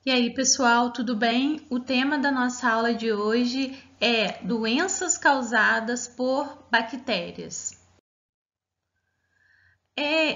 E aí, pessoal, tudo bem? O tema da nossa aula de hoje é doenças causadas por bactérias.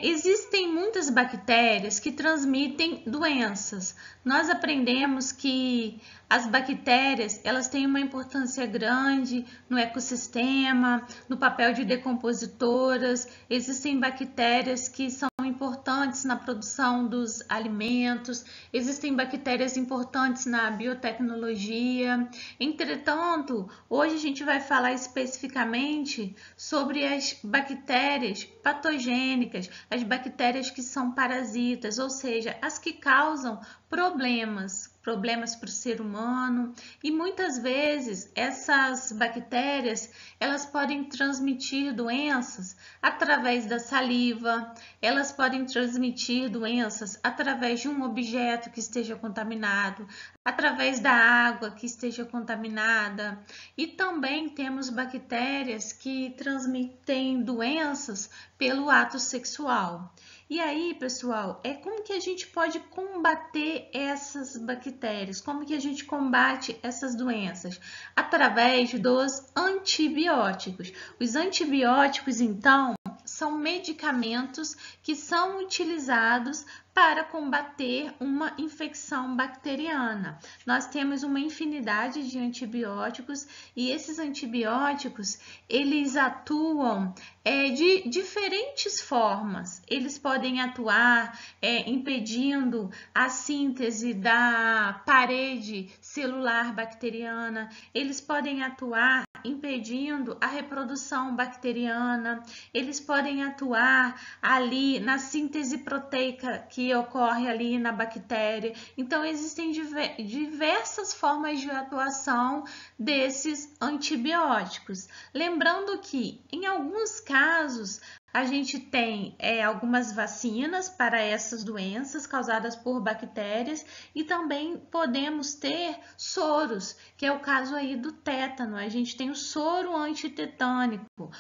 Existem muitas bactérias que transmitem doenças. Nós aprendemos que as bactérias, elas têm uma importância grande no ecossistema, no papel de decompositoras. Existem bactérias que são importantes na produção dos alimentos, existem bactérias importantes na biotecnologia. Entretanto, hoje a gente vai falar especificamente sobre as bactérias patogênicas, as bactérias que são parasitas, ou seja, as que causam problemas para o ser humano, e muitas vezes essas bactérias elas podem transmitir doenças através da saliva, elas podem transmitir doenças através de um objeto que esteja contaminado, através da água que esteja contaminada, e também temos bactérias que transmitem doenças pelo ato sexual. E aí, pessoal, como que a gente pode combater essas bactérias? Como que a gente combate essas doenças? Através dos antibióticos. Os antibióticos, então, são medicamentos que são utilizados para combater uma infecção bacteriana. Nós temos uma infinidade de antibióticos e esses antibióticos, eles atuam de diferentes formas. Eles podem atuar impedindo a síntese da parede celular bacteriana, eles podem atuar impedindo a reprodução bacteriana, eles podem atuar ali na síntese proteica que ocorre ali na bactéria. Então, existem diversas formas de atuação desses antibióticos. Lembrando que, em alguns casos, a gente tem algumas vacinas para essas doenças causadas por bactérias e também podemos ter soros, que é o caso aí do tétano. A gente tem o soro antitetânico.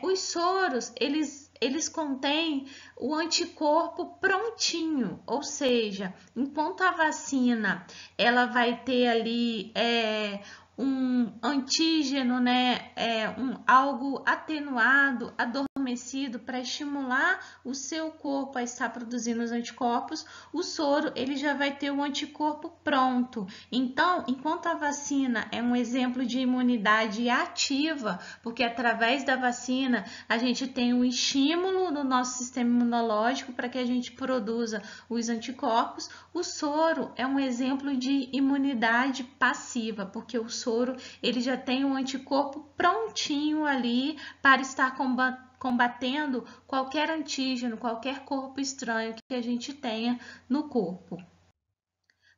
Os soros, eles contêm o anticorpo prontinho, ou seja, enquanto a vacina ela vai ter ali um antígeno, né, algo atenuado, adormecido para estimular o seu corpo a estar produzindo os anticorpos, o soro ele já vai ter o anticorpo pronto. Então, enquanto a vacina é um exemplo de imunidade ativa, porque através da vacina a gente tem um estímulo no nosso sistema imunológico para que a gente produza os anticorpos, o soro é um exemplo de imunidade passiva, porque o soro ele já tem um anticorpo prontinho ali para estar combatendo qualquer antígeno, qualquer corpo estranho que a gente tenha no corpo.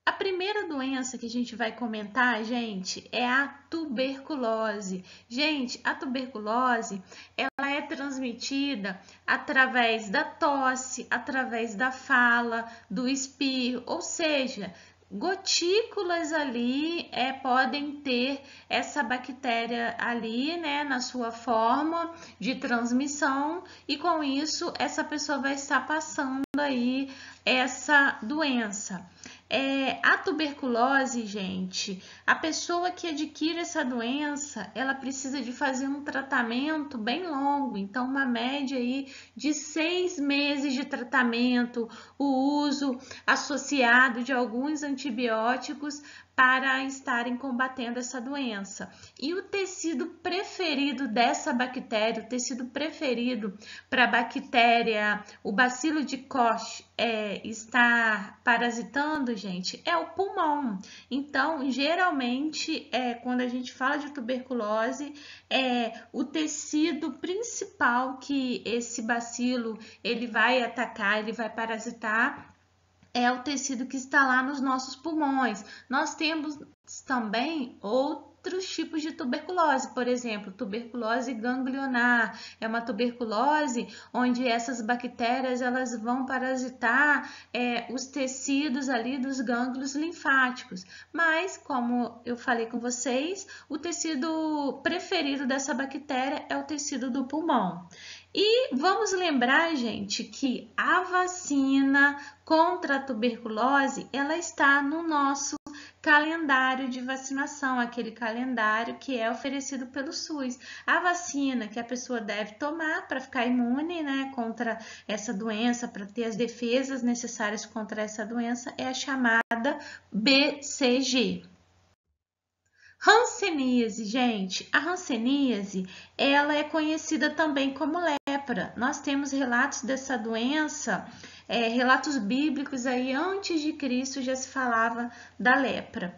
A primeira doença que a gente vai comentar, gente, é a tuberculose. Gente, a tuberculose, ela é transmitida através da tosse, através da fala, do espirro, ou seja, gotículas ali podem ter essa bactéria ali, né, na sua forma de transmissão, e com isso essa pessoa vai estar passando aí essa doença. A tuberculose, gente, a pessoa que adquire essa doença, ela precisa de fazer um tratamento bem longo, então uma média aí de 6 meses de tratamento, o uso associado de alguns antibióticos para estarem combatendo essa doença. E o tecido preferido dessa bactéria, o tecido preferido para a bactéria, o bacilo de Koch, estar parasitando, gente, é o pulmão. Então, geralmente, quando a gente fala de tuberculose, o tecido principal que esse bacilo ele vai atacar, ele vai parasitar, é o tecido que está lá nos nossos pulmões. Nós temos também outros tipos de tuberculose, por exemplo, tuberculose ganglionar, é uma tuberculose onde essas bactérias elas vão parasitar os tecidos ali dos gânglios linfáticos, mas como eu falei com vocês, o tecido preferido dessa bactéria é o tecido do pulmão. E vamos lembrar, gente, que a vacina contra a tuberculose, ela está no nosso calendário de vacinação, aquele calendário que é oferecido pelo SUS. A vacina que a pessoa deve tomar para ficar imune, né, contra essa doença, para ter as defesas necessárias contra essa doença, é a chamada BCG. Hanseníase, gente, a hanseníase, ela é conhecida também como lepra. Nós temos relatos dessa doença, relatos bíblicos aí, antes de Cristo já se falava da lepra.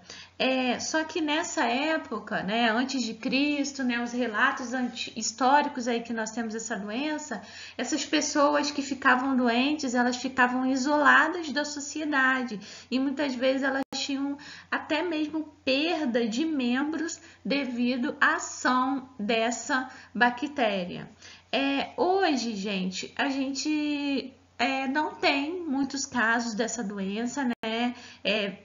Só que nessa época, né, antes de Cristo, né, os relatos históricos aí que nós temos dessa doença, essas pessoas que ficavam doentes, elas ficavam isoladas da sociedade e muitas vezes elas tinham até mesmo perda de membros devido à ação dessa bactéria. Hoje, gente, a gente não tem muitos casos dessa doença, né?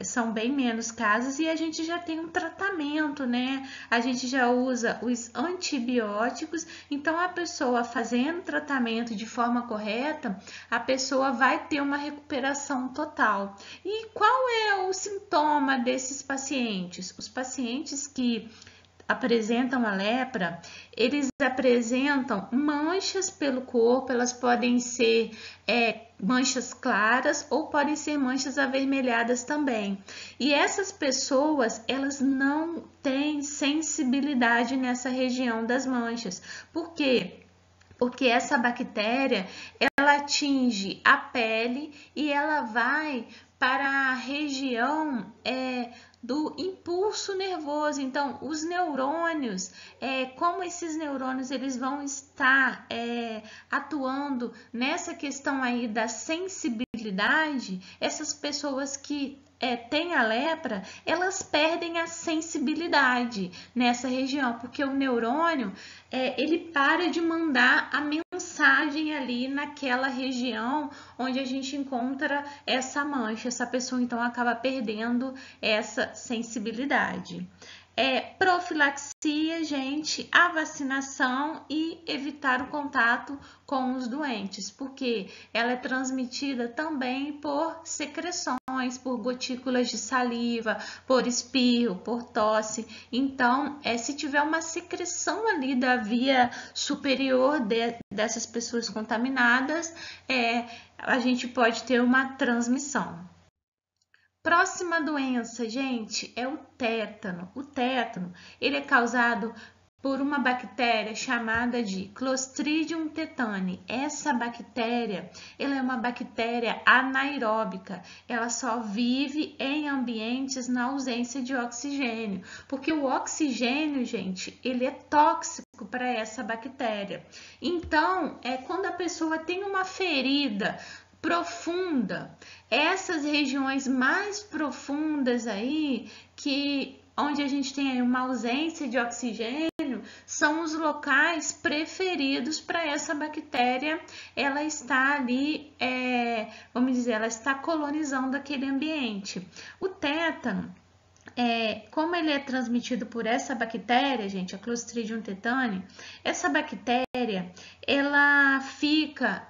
São bem menos casos e a gente já tem um tratamento, né? A gente já usa os antibióticos, então a pessoa fazendo o tratamento de forma correta, a pessoa vai ter uma recuperação total. E qual é o sintoma desses pacientes? Os pacientes que apresentam a lepra, eles apresentam manchas pelo corpo, elas podem ser manchas claras ou podem ser manchas avermelhadas também. E essas pessoas, elas não têm sensibilidade nessa região das manchas. Por quê? Porque essa bactéria, ela atinge a pele e ela vai para a região do impulso nervoso. Então, os neurônios, como esses neurônios eles vão estar atuando nessa questão aí da sensibilidade, essas pessoas que têm a lepra, elas perdem a sensibilidade nessa região, porque o neurônio ele para de mandar a mensagem ali naquela região onde a gente encontra essa mancha. Essa pessoa então acaba perdendo essa sensibilidade. Profilaxia, gente, a vacinação e evitar o contato com os doentes, porque ela é transmitida também por secreções, por gotículas de saliva, por espirro, por tosse. Então, se tiver uma secreção ali da via superior dessas pessoas contaminadas, a gente pode ter uma transmissão. Próxima doença, gente, é o tétano. O tétano, ele é causado por uma bactéria chamada de Clostridium tetani. Essa bactéria, ela é uma bactéria anaeróbica. Ela só vive em ambientes na ausência de oxigênio, porque o oxigênio, gente, ele é tóxico para essa bactéria. Então, quando a pessoa tem uma ferida profunda, essas regiões mais profundas aí, onde a gente tem aí uma ausência de oxigênio, são os locais preferidos para essa bactéria. Ela está ali, vamos dizer, ela está colonizando aquele ambiente. O tétano, como ele é transmitido por essa bactéria, gente, a Clostridium tetani, essa bactéria, ela fica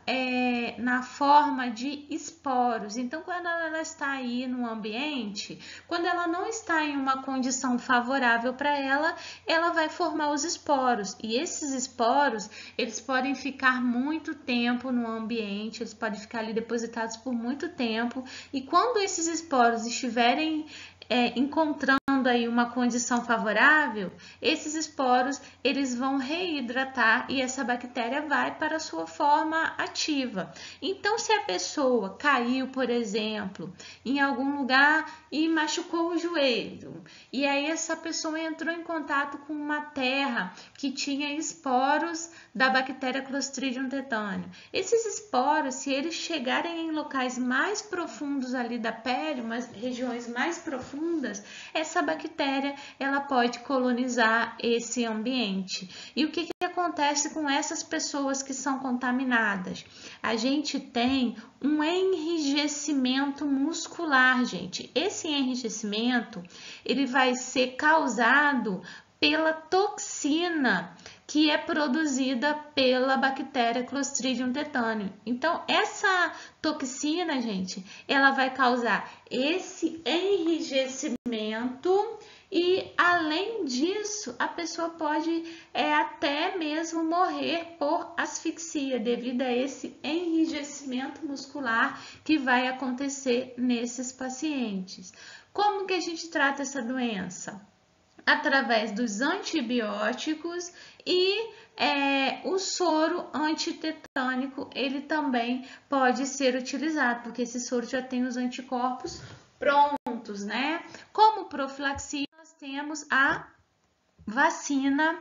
na forma de esporos. Então, quando ela está aí no ambiente, quando ela não está em uma condição favorável para ela, ela vai formar os esporos. E esses esporos, eles podem ficar muito tempo no ambiente, eles podem ficar ali depositados por muito tempo. E quando esses esporos estiverem encontrando aí uma condição favorável, esses esporos eles vão reidratar e essa bactéria vai para a sua forma ativa. Então, se a pessoa caiu, por exemplo, em algum lugar e machucou o joelho, e aí essa pessoa entrou em contato com uma terra que tinha esporos da bactéria Clostridium tetani. Esses esporos, se eles chegarem em locais mais profundos ali da pele, umas regiões mais profundas, essa bactéria ela pode colonizar esse ambiente. E o que acontece com essas pessoas que são contaminadas? A gente tem um enrijecimento muscular, gente. Esse enrijecimento, ele vai ser causado pela toxina que é produzida pela bactéria Clostridium tetani. Então, essa toxina, gente, ela vai causar esse enrijecimento e, além disso, a pessoa pode até mesmo morrer por asfixia devido a esse enrijecimento muscular que vai acontecer nesses pacientes. Como que a gente trata essa doença? Através dos antibióticos e o soro antitetânico, ele também pode ser utilizado, porque esse soro já tem os anticorpos prontos, né? Como profilaxia, nós temos a vacina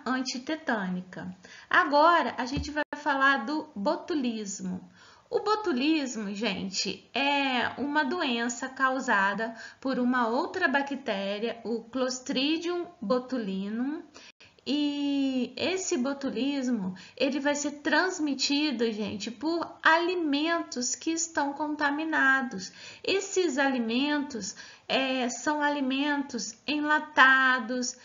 antitetânica. Agora, a gente vai falar do botulismo. O botulismo, gente, é uma doença causada por uma outra bactéria, o Clostridium botulinum, e esse botulismo, ele vai ser transmitido, gente, por alimentos que estão contaminados. Esses alimentos são alimentos enlatados,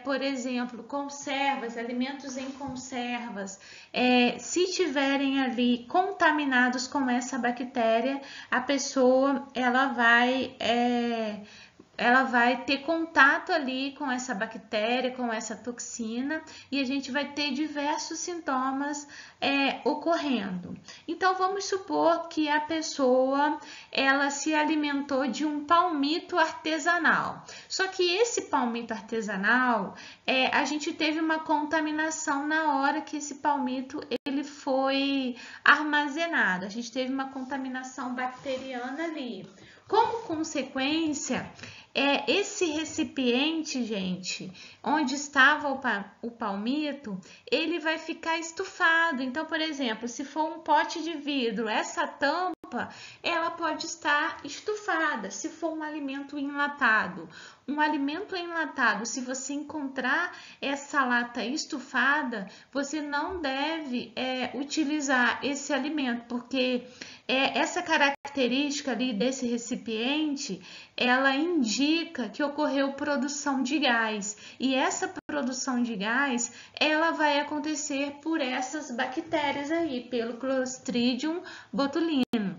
por exemplo, conservas, alimentos em conservas. Se tiverem ali contaminados com essa bactéria, a pessoa ela vai ter contato ali com essa bactéria, com essa toxina, e a gente vai ter diversos sintomas ocorrendo. Então, vamos supor que a pessoa ela se alimentou de um palmito artesanal. Só que esse palmito artesanal, a gente teve uma contaminação na hora que esse palmito ele foi armazenado. A gente teve uma contaminação bacteriana ali. Como consequência, esse recipiente, gente, onde estava o palmito, ele vai ficar estufado. Então, por exemplo, se for um pote de vidro, essa tampa, ela pode estar estufada. Se for um alimento enlatado, se você encontrar essa lata estufada, você não deve utilizar esse alimento, porque essa característica ali desse recipiente, ela indica que ocorreu produção de gás, e essa produção de gás, ela vai acontecer por essas bactérias aí, pelo Clostridium botulinum.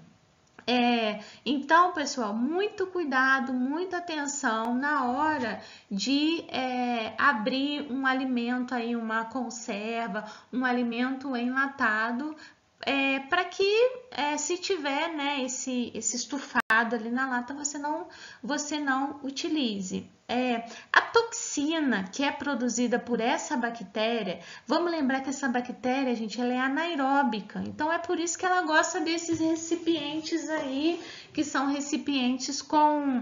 Então, pessoal, muito cuidado, muita atenção na hora de abrir um alimento aí, uma conserva, um alimento enlatado, para que se tiver, né, esse estufado ali na lata, você não utilize. A toxina que é produzida por essa bactéria, vamos lembrar que essa bactéria, gente, ela é anaeróbica, então é por isso que ela gosta desses recipientes aí, que são recipientes com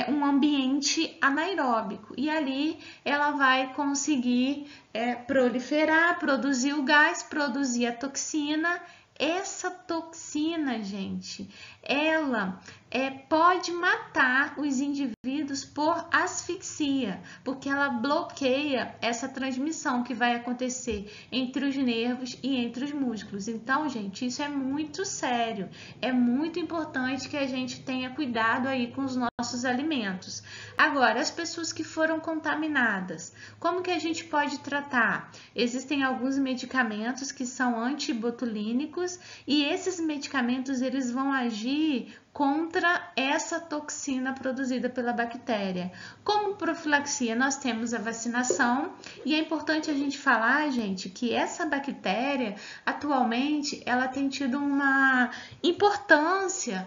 um ambiente anaeróbico, e ali ela vai conseguir proliferar, produzir o gás, produzir a toxina. Essa toxina, gente, ela pode matar os indivíduos por asfixia, porque ela bloqueia essa transmissão que vai acontecer entre os nervos e entre os músculos. Então, gente, isso é muito sério. É muito importante que a gente tenha cuidado aí com os nossos alimentos. Agora, as pessoas que foram contaminadas, como que a gente pode tratar? Existem alguns medicamentos que são antibotulínicos, e esses medicamentos eles vão agir contra essa toxina produzida pela bactéria. Como profilaxia, nós temos a vacinação, e é importante a gente falar, gente, que essa bactéria, atualmente, ela tem tido uma importância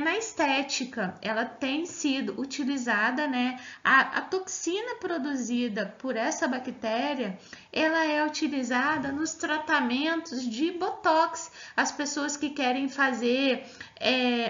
na estética. Ela tem sido utilizada, né? A toxina produzida por essa bactéria, ela é utilizada nos tratamentos de botox. As pessoas que querem fazer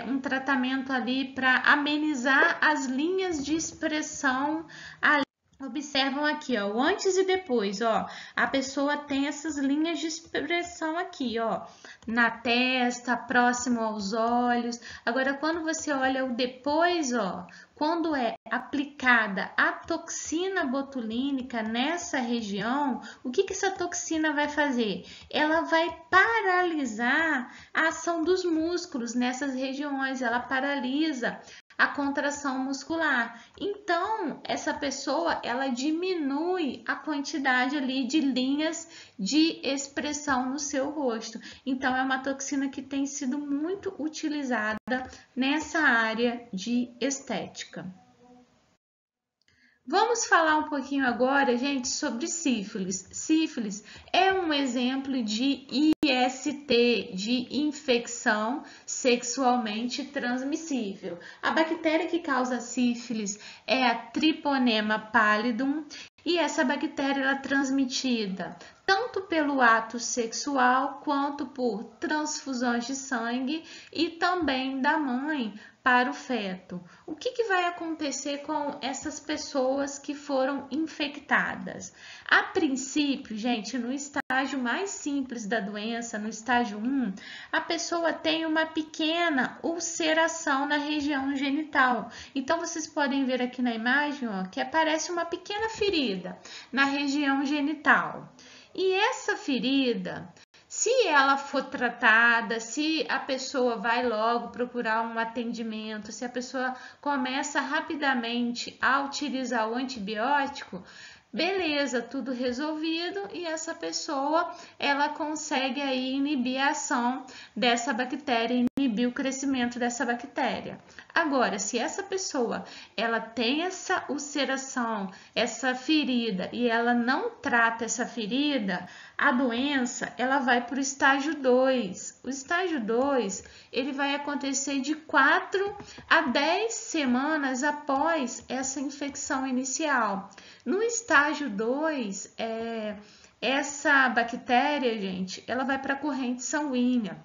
um tratamento ali para amenizar as linhas de expressão ali. Observam aqui, ó, o antes e depois, ó, a pessoa tem essas linhas de expressão aqui, ó, na testa, próximo aos olhos. Agora, quando você olha o depois, ó, quando é aplicada a toxina botulínica nessa região, o que essa toxina vai fazer? Ela vai paralisar a ação dos músculos nessas regiões, ela paralisa a contração muscular. Então, essa pessoa, ela diminui a quantidade ali de linhas de expressão no seu rosto. Então, é uma toxina que tem sido muito utilizada nessa área de estética. Vamos falar um pouquinho agora, gente, sobre sífilis. Sífilis é um exemplo de IST, de infecção sexualmente transmissível. A bactéria que causa sífilis é a Treponema pallidum e essa bactéria ela é transmitida tanto pelo ato sexual quanto por transfusões de sangue e também da mãe para o feto. O que vai acontecer com essas pessoas que foram infectadas? A princípio, gente, no estágio mais simples da doença, no estágio 1, a pessoa tem uma pequena ulceração na região genital. Então, vocês podem ver aqui na imagem, ó, que aparece uma pequena ferida na região genital. E essa ferida, se ela for tratada, se a pessoa vai logo procurar um atendimento, se a pessoa começa rapidamente a utilizar o antibiótico, beleza, tudo resolvido e essa pessoa ela consegue aí inibir a ação dessa bactéria, inibir o crescimento dessa bactéria. Agora, se essa pessoa ela tem essa ulceração, essa ferida e ela não trata essa ferida, a doença ela vai para o estágio 2. O estágio 2 ele vai acontecer de 4 a 10 semanas após essa infecção inicial. No estágio 2, essa bactéria, gente, ela vai para a corrente sanguínea.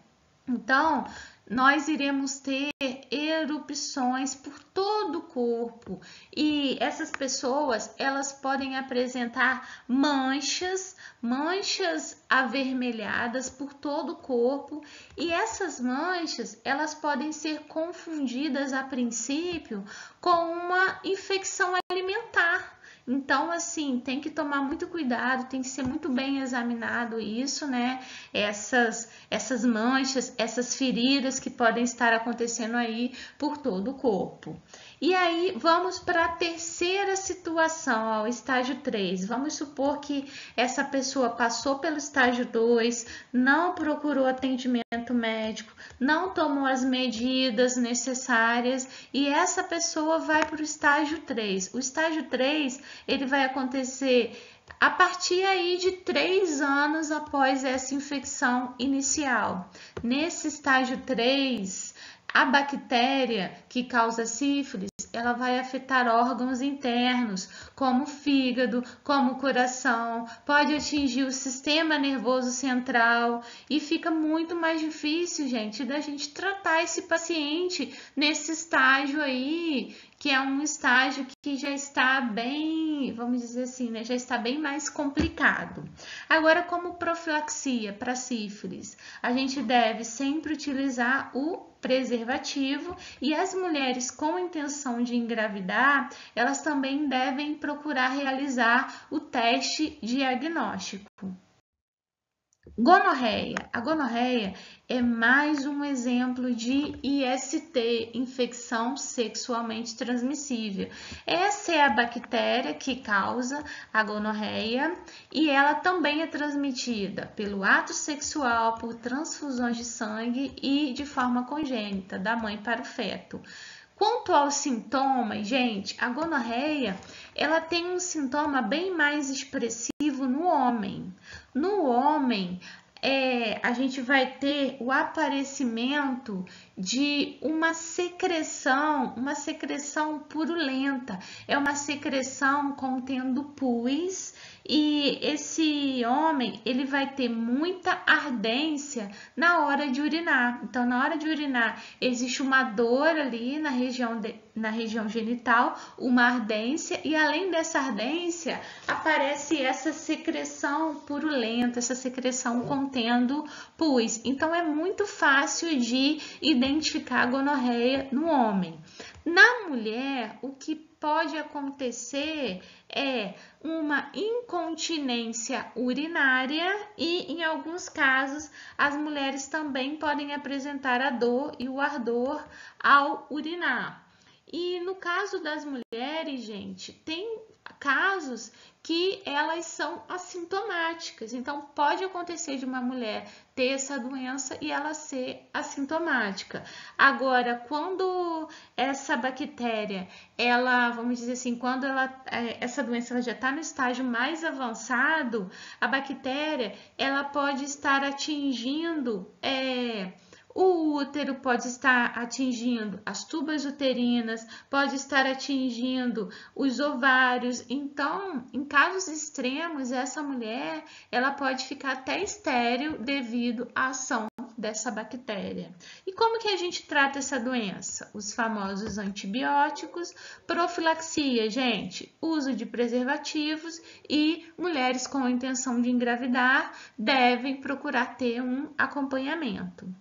Então, nós iremos ter erupções por todo o corpo e essas pessoas elas podem apresentar manchas avermelhadas por todo o corpo e essas manchas elas podem ser confundidas a princípio com uma infecção alimentar. Então, assim, tem que tomar muito cuidado, tem que ser muito bem examinado isso, né? Essas manchas, essas feridas que podem estar acontecendo aí por todo o corpo. E aí, vamos para a terceira situação, ó, o estágio 3. Vamos supor que essa pessoa passou pelo estágio 2, não procurou atendimento médico, não tomou as medidas necessárias e essa pessoa vai para o estágio 3. O estágio 3, ele vai acontecer a partir aí de 3 anos após essa infecção inicial. Nesse estágio 3, a bactéria que causa sífilis, ela vai afetar órgãos internos, como o fígado, como o coração, pode atingir o sistema nervoso central e fica muito mais difícil, gente, da gente tratar esse paciente nesse estágio aí, que é um estágio que já está bem, vamos dizer assim, né, já está bem mais complicado. Agora, como profilaxia para sífilis, a gente deve sempre utilizar o preservativo e as mulheres com intenção de engravidar, elas também devem procurar realizar o teste diagnóstico. Gonorreia. A gonorreia é mais um exemplo de IST, infecção sexualmente transmissível. Essa é a bactéria que causa a gonorreia e ela também é transmitida pelo ato sexual, por transfusões de sangue e de forma congênita, da mãe para o feto. Quanto aos sintomas, gente, a gonorreia, ela tem um sintoma bem mais expressivo no homem. No homem, a gente vai ter o aparecimento de uma secreção purulenta. É uma secreção contendo pus e esse homem, ele vai ter muita ardência na hora de urinar. Então, na hora de urinar, existe uma dor ali na região genital, uma ardência, e além dessa ardência, aparece essa secreção purulenta, essa secreção contendo pus. Então, é muito fácil de identificar a gonorreia no homem. Na mulher, o que pode acontecer é uma incontinência urinária e, em alguns casos, as mulheres também podem apresentar a dor e o ardor ao urinar. E no caso das mulheres, gente, tem casos que elas são assintomáticas. Então, pode acontecer de uma mulher ter essa doença e ela ser assintomática. Agora, quando essa bactéria, ela, vamos dizer assim, quando essa doença ela já está no estágio mais avançado, a bactéria, ela pode estar atingindo o útero, pode estar atingindo as tubas uterinas, pode estar atingindo os ovários. Então, em casos extremos, essa mulher ela pode ficar até estéril devido à ação dessa bactéria. E como que a gente trata essa doença? Os famosos antibióticos, profilaxia, gente, uso de preservativos e mulheres com intenção de engravidar devem procurar ter um acompanhamento.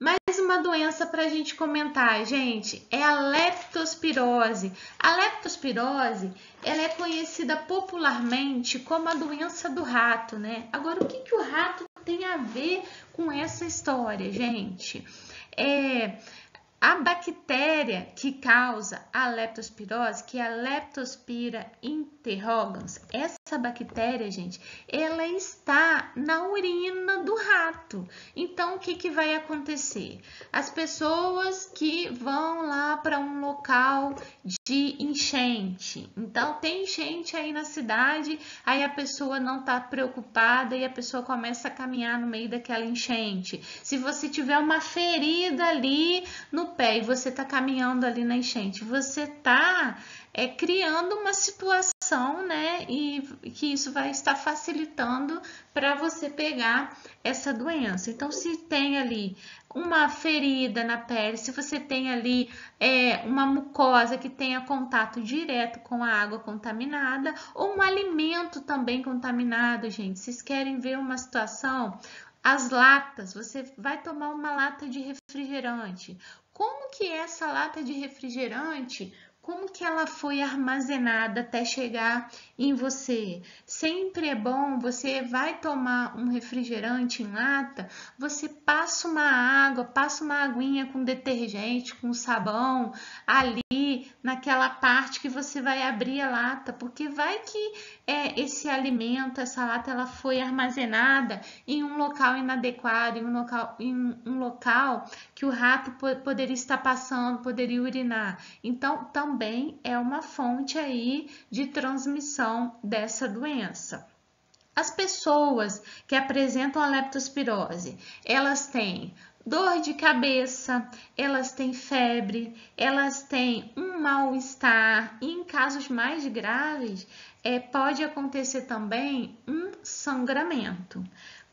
Mais uma doença para a gente comentar, gente, é a leptospirose. A leptospirose, ela é conhecida popularmente como a doença do rato, né? Agora, o que o rato tem a ver com essa história, gente? A bactéria que causa a leptospirose, que é a Leptospira interrogans, essa bactéria, gente, ela está na urina do rato. Então, o que vai acontecer? As pessoas que vão lá para um local de enchente. Então, tem enchente aí na cidade, aí a pessoa não está preocupada e a pessoa começa a caminhar no meio daquela enchente. Se você tiver uma ferida ali no pé e você está caminhando ali na enchente, você está criando uma situação, né? E que isso vai estar facilitando para você pegar essa doença. Então, se tem ali uma ferida na pele, se você tem ali uma mucosa que tenha contato direto com a água contaminada, ou um alimento também contaminado, gente. Vocês querem ver uma situação? As latas, você vai tomar uma lata de refrigerante. Como que essa lata de refrigerante, como que ela foi armazenada até chegar em você? Sempre é bom, você vai tomar um refrigerante em lata, você passa uma água, passa uma aguinha com detergente, com sabão ali naquela parte que você vai abrir a lata, porque vai que esse alimento, essa lata, ela foi armazenada em um local inadequado, em um local que o rato poderia estar passando, poderia urinar. Então, também é uma fonte aí de transmissão dessa doença. As pessoas que apresentam a leptospirose, elas têm dor de cabeça, elas têm febre, elas têm um mal-estar e em casos mais graves pode acontecer também um sangramento.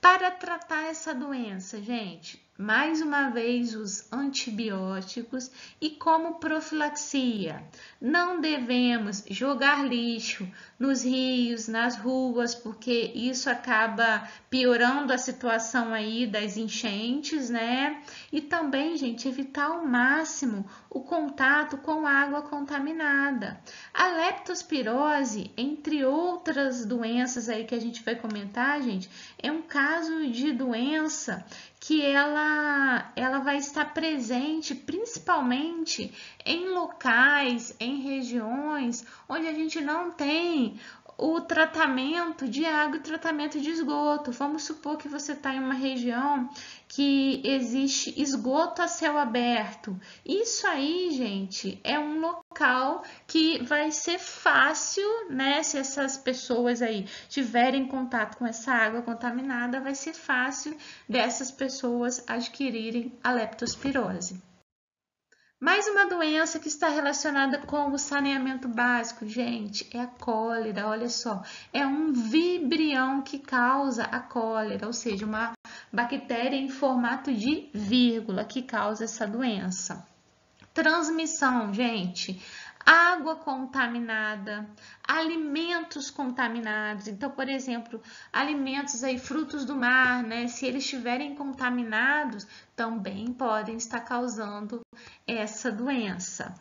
Para tratar essa doença, gente, mais uma vez os antibióticos e como profilaxia. Não devemos jogar lixo nos rios, nas ruas, porque isso acaba piorando a situação aí das enchentes, né? E também, gente, evitar ao máximo o contato com água contaminada. A leptospirose, entre outras doenças aí que a gente vai comentar, gente, é um caso de doença que ela vai estar presente principalmente em locais, em regiões onde a gente não tem o tratamento de água e tratamento de esgoto. Vamos supor que você está em uma região que existe esgoto a céu aberto. Isso aí, gente, é um local que vai ser fácil, né? Se essas pessoas aí tiverem contato com essa água contaminada, vai ser fácil dessas pessoas adquirirem a leptospirose. Mais uma doença que está relacionada com o saneamento básico, gente, é a cólera. Olha só, é um vibrião que causa a cólera, ou seja, uma bactéria em formato de vírgula que causa essa doença. Transmissão, gente, água contaminada, alimentos contaminados. Então, por exemplo, alimentos aí, frutos do mar, né? Se eles estiverem contaminados, também podem estar causando essa doença.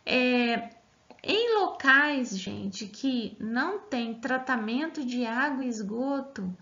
Em locais, gente, que não tem tratamento de água e esgoto,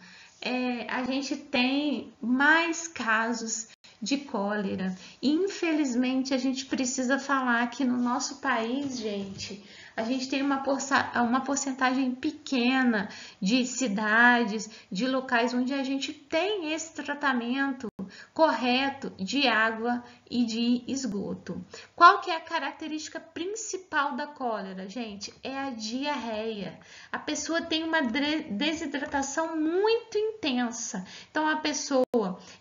a gente tem mais casos de cólera. E, infelizmente, a gente precisa falar que no nosso país, gente, a gente tem uma porcentagem pequena de cidades, de locais onde a gente tem esse tratamento correto de água e de esgoto. Qual que é a característica principal da cólera, gente? É a diarreia. A pessoa tem uma desidratação muito intensa. Então, a pessoa,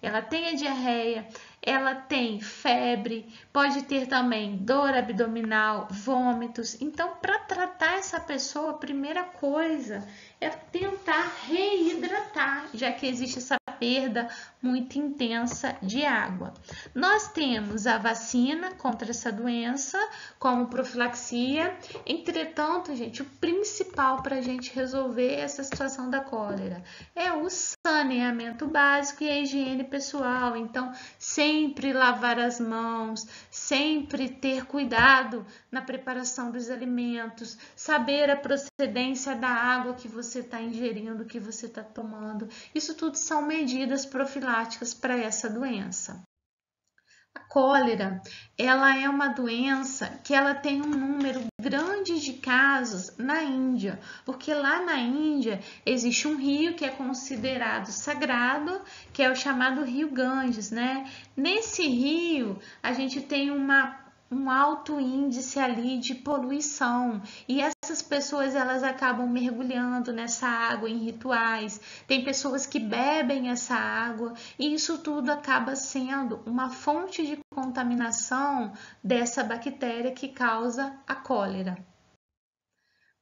ela tem a diarreia, ela tem febre, pode ter também dor abdominal, vômitos. Então, para tratar essa pessoa, a primeira coisa é tentar reidratar, já que existe essa perda muito intensa de água. Nós temos a vacina contra essa doença, como profilaxia. Entretanto, gente, o principal para a gente resolver essa situação da cólera é o saneamento básico e a higiene pessoal. Então, sempre lavar as mãos, sempre ter cuidado na preparação dos alimentos, saber a procedência da água que você está ingerindo, que você está tomando. Isso tudo são medidas profiláticas para essa doença. A cólera, ela é uma doença que ela tem um número grande de casos na Índia, porque lá na Índia existe um rio que é considerado sagrado, que é o chamado Rio Ganges, né? Nesse rio, a gente tem um alto índice ali de poluição e essas pessoas elas acabam mergulhando nessa água em rituais. Tem pessoas que bebem essa água e isso tudo acaba sendo uma fonte de contaminação dessa bactéria que causa a cólera.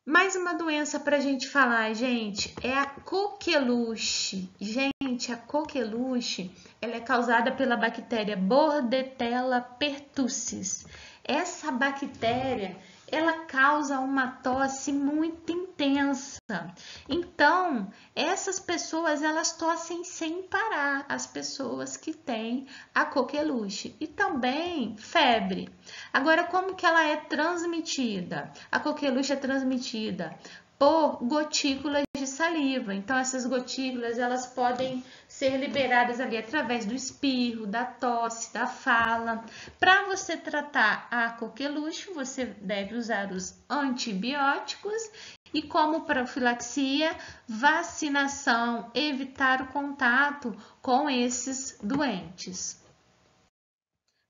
Mais uma doença para a gente falar, gente, é a coqueluche. Gente, a coqueluche, ela é causada pela bactéria Bordetella pertussis. Essa bactéria, ela causa uma tosse muito intensa. Então, essas pessoas, elas tossem sem parar, as pessoas que têm a coqueluche. E também febre. Agora, como que ela é transmitida? A coqueluche é transmitida por gotículas de saliva. Então, essas gotículas, elas podem ser liberadas ali através do espirro, da tosse, da fala. Para você tratar a coqueluche, você deve usar os antibióticos e como profilaxia, vacinação, evitar o contato com esses doentes.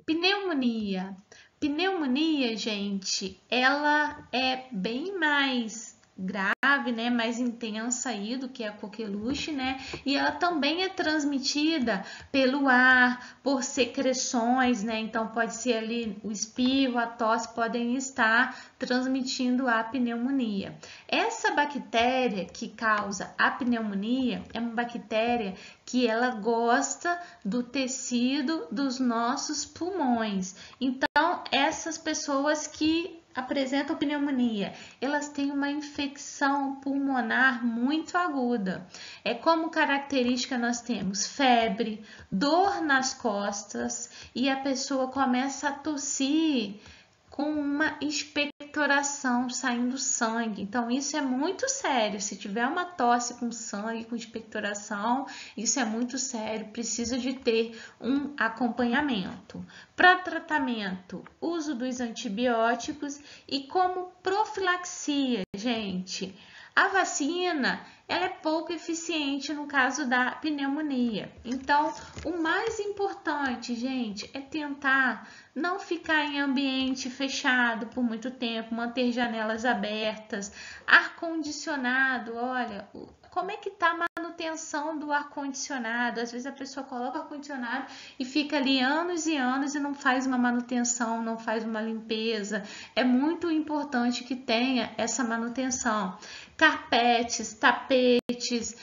Pneumonia. Pneumonia, gente, ela é bem mais grave, né, mais intensa aí do que a coqueluche, né? E ela também é transmitida pelo ar, por secreções, né? Então pode ser ali o espirro, a tosse podem estar transmitindo a pneumonia. Essa bactéria que causa a pneumonia é uma bactéria que ela gosta do tecido dos nossos pulmões. Então, essas pessoas que apresentam pneumonia, elas têm uma infecção pulmonar muito aguda. É como característica nós temos febre, dor nas costas e a pessoa começa a tossir com uma expectoração, saindo sangue. Então, isso é muito sério. Se tiver uma tosse com sangue, com expectoração, isso é muito sério. Precisa de ter um acompanhamento. Para tratamento, uso dos antibióticos e como profilaxia, gente, a vacina, ela é pouco eficiente no caso da pneumonia. Então, o mais importante, gente, é tentar não ficar em ambiente fechado por muito tempo, manter janelas abertas, ar-condicionado, olha, como é que tá a manutenção do ar-condicionado? Às vezes a pessoa coloca ar-condicionado e fica ali anos e anos e não faz uma manutenção, não faz uma limpeza. É muito importante que tenha essa manutenção. Carpetes, tapetes,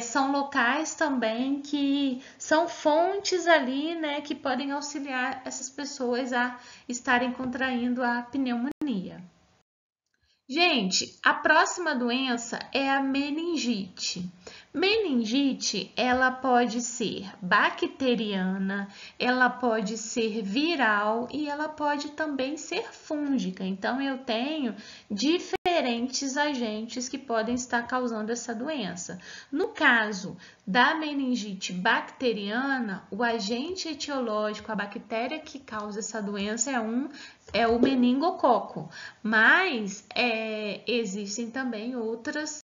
são locais também que são fontes ali, né, que podem auxiliar essas pessoas a estarem contraindo a pneumonia. Gente, a próxima doença é a meningite. Meningite, ela pode ser bacteriana, ela pode ser viral e ela pode também ser fúngica. Então, eu tenho diferentes diferentes agentes que podem estar causando essa doença. No caso da meningite bacteriana, o agente etiológico, a bactéria que causa essa doença é o meningococo, mas existem também outras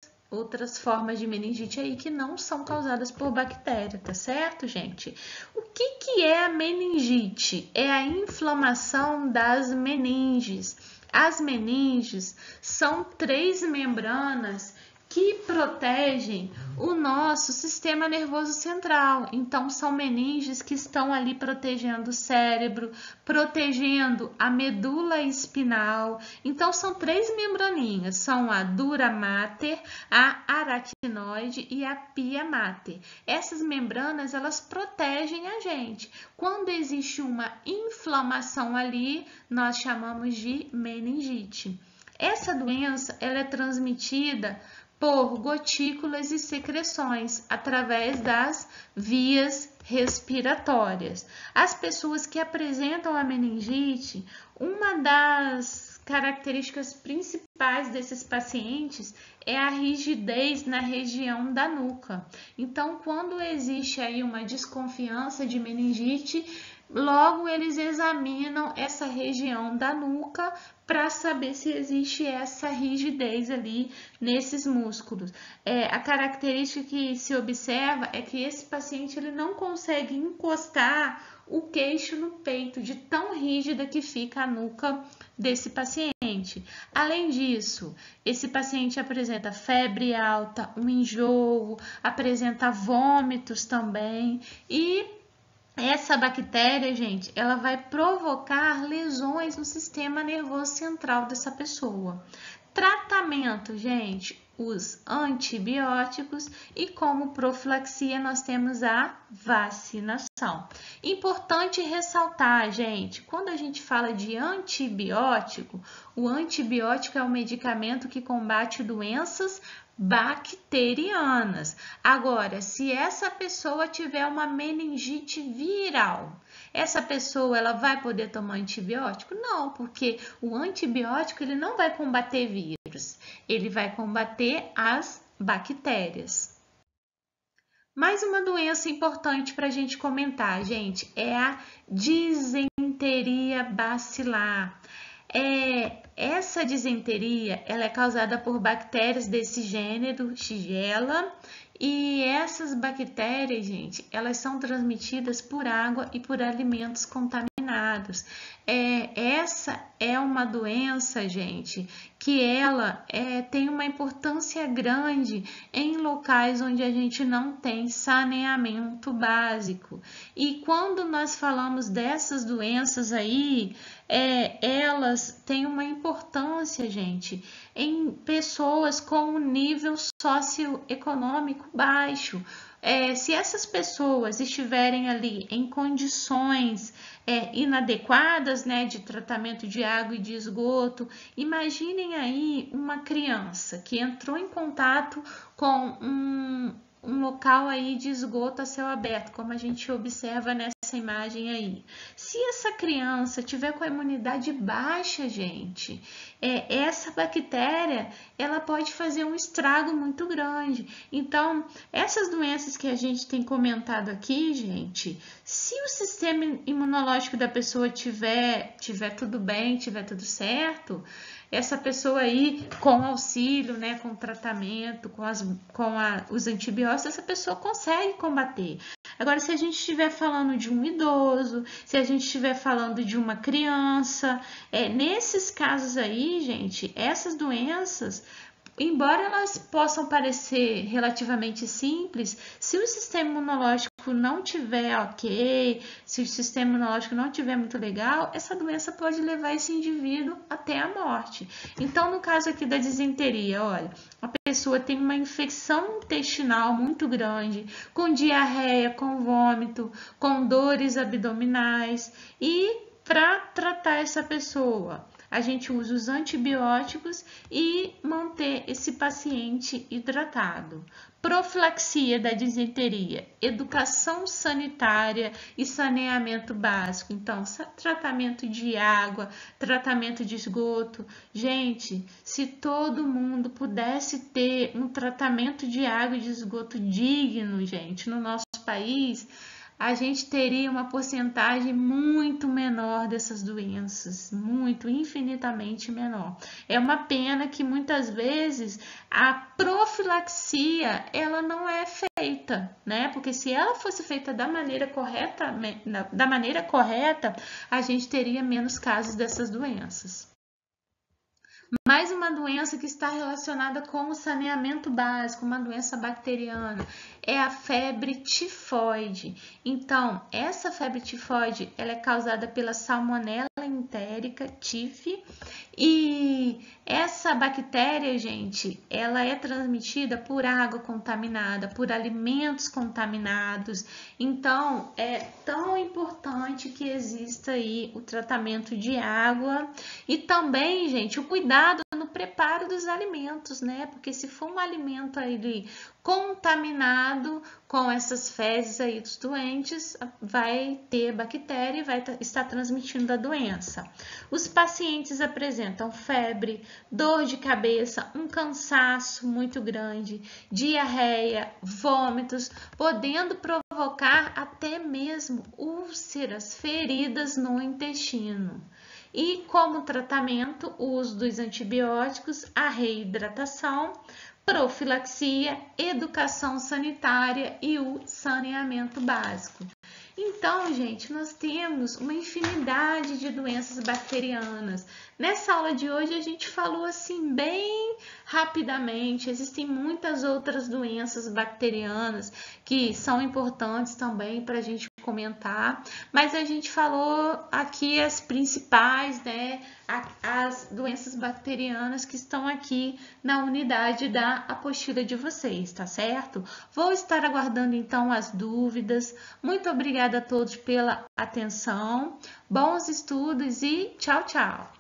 formas de meningite aí que não são causadas por bactéria, tá certo, gente? O que é a meningite? É a inflamação das meninges. As meninges são 3 membranas que protegem o nosso sistema nervoso central. Então, são meninges que estão ali protegendo o cérebro, protegendo a medula espinal. Então, são 3 membraninhas, são a dura mater, a aracnoide e a pia mater. Essas membranas, elas protegem a gente. Quando existe uma inflamação ali, nós chamamos de meningite. Essa doença, ela é transmitida por gotículas e secreções através das vias respiratórias. As pessoas que apresentam a meningite, uma das características principais desses pacientes é a rigidez na região da nuca. Então, quando existe aí uma desconfiança de meningite, logo eles examinam essa região da nuca para saber se existe essa rigidez ali nesses músculos. A característica que se observa é que esse paciente ele não consegue encostar o queixo no peito, de tão rígida que fica a nuca desse paciente. Além disso, esse paciente apresenta febre alta, um enjoo, apresenta vômitos também e essa bactéria, gente, ela vai provocar lesões no sistema nervoso central dessa pessoa. Tratamento, gente, os antibióticos e como profilaxia nós temos a vacinação. Importante ressaltar, gente, quando a gente fala de antibiótico, o antibiótico é um medicamento que combate doenças bacterianas. Agora, se essa pessoa tiver uma meningite viral, essa pessoa ela vai poder tomar antibiótico? Não, porque o antibiótico ele não vai combater vírus, ele vai combater as bactérias. Mais uma doença importante para a gente comentar, gente, é a disenteria bacilar. Essa disenteria ela é causada por bactérias desse gênero, Shigella, e essas bactérias, gente, elas são transmitidas por água e por alimentos contaminados. Essa é uma doença, gente, que ela tem uma importância grande em locais onde a gente não tem saneamento básico. E quando nós falamos dessas doenças aí, elas têm uma importância, gente, em pessoas com um nível socioeconômico baixo. Se essas pessoas estiverem ali em condições inadequadas, né, de tratamento de água e de esgoto, imaginem aí uma criança que entrou em contato com um local aí de esgoto a céu aberto, como a gente observa nessa imagem aí. Se essa criança tiver com a imunidade baixa, gente, essa bactéria, ela pode fazer um estrago muito grande. Então, essas doenças que a gente tem comentado aqui, gente, se o sistema imunológico da pessoa tiver tudo bem, tiver tudo certo, essa pessoa aí, com auxílio, né, com tratamento, os antibióticos, essa pessoa consegue combater. Agora, se a gente estiver falando de um idoso, se a gente estiver falando de uma criança, nesses casos aí, gente, essas doenças, embora elas possam parecer relativamente simples, se o sistema imunológico não tiver ok, se o sistema imunológico não tiver muito legal, essa doença pode levar esse indivíduo até a morte. Então, no caso aqui da disenteria, olha, a pessoa tem uma infecção intestinal muito grande, com diarreia, com vômito, com dores abdominais e para tratar essa pessoa, a gente usa os antibióticos e manter esse paciente hidratado. Profilaxia da disenteria, educação sanitária e saneamento básico. Então, tratamento de água, tratamento de esgoto. Gente, se todo mundo pudesse ter um tratamento de água e de esgoto digno, gente, no nosso país, a gente teria uma porcentagem muito menor dessas doenças, muito, infinitamente menor. É uma pena que muitas vezes a profilaxia ela não é feita, né? Porque se ela fosse feita da maneira correta, a gente teria menos casos dessas doenças. Mais uma doença que está relacionada com o saneamento básico, uma doença bacteriana, é a febre tifoide. Então, essa febre tifoide, ela é causada pela Salmonella entérica, TIF, e essa bactéria, gente, ela é transmitida por água contaminada, por alimentos contaminados. Então, é tão importante que exista aí o tratamento de água e também, gente, o cuidado no preparo dos alimentos, né? Porque se for um alimento aí contaminado com essas fezes aí dos doentes, vai ter bactéria e vai estar transmitindo a doença. Os pacientes apresentam febre, dor de cabeça, um cansaço muito grande, diarreia, vômitos, podendo provocar até mesmo úlceras, feridas no intestino. E como tratamento, o uso dos antibióticos, a reidratação, profilaxia, educação sanitária e o saneamento básico. Então, gente, nós temos uma infinidade de doenças bacterianas. Nessa aula de hoje a gente falou assim bem rapidamente, existem muitas outras doenças bacterianas que são importantes também para a gente comentar, mas a gente falou aqui as principais, né, as doenças bacterianas que estão aqui na unidade da apostila de vocês, tá certo? Vou estar aguardando então as dúvidas. Muito obrigada a todos pela atenção, bons estudos e tchau, tchau!